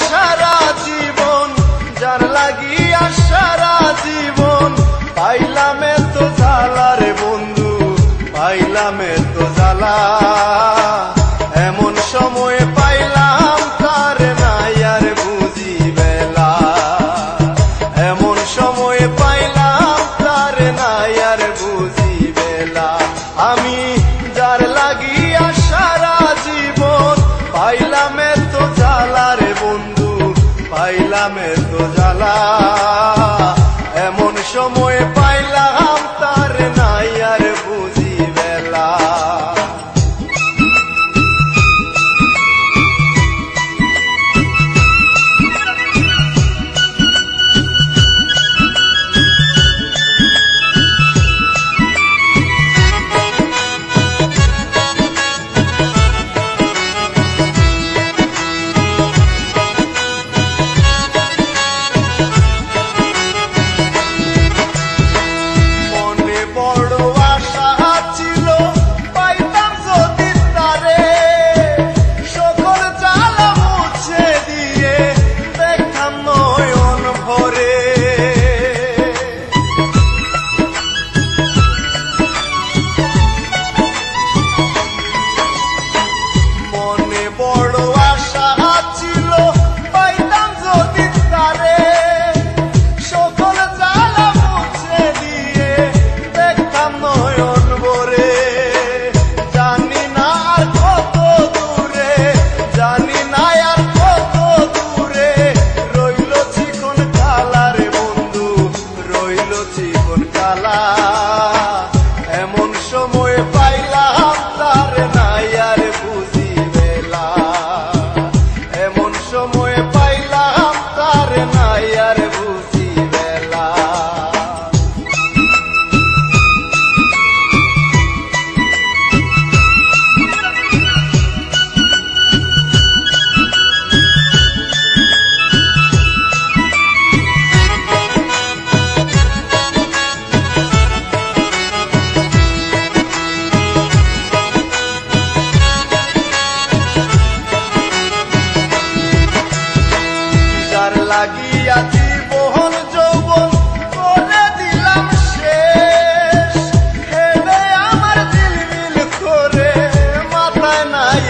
সারা জীবন, যার লাগিয়া সারা জীবন পাইলাম এত জ্বালা রে বন্ধু, পাইলাম এত জ্বালা। এমন সময় পাইলাম তার নাই আর বুঝি বেলা, এমন সময় পাইলাম তার নাই আর বুঝি বেলা। আমি যার লাগিয়া সারা জীবন পাইলাম এত জ্বালা রে বন্ধু, পাইলাম এত জ্বালা। এমন সময় পাইলাম তার নাই আর বুঝি বেলা। এমন সময় পাইলাম তার নাই আর বুঝি বেলা, এমন সময় পাইলাম তার নাই আর বুঝি বেলা। লাগিয়া জীবন যৌবন করে দিলাম শেষ, হেবে আমার ঝিলমিল করে মাথায় নাই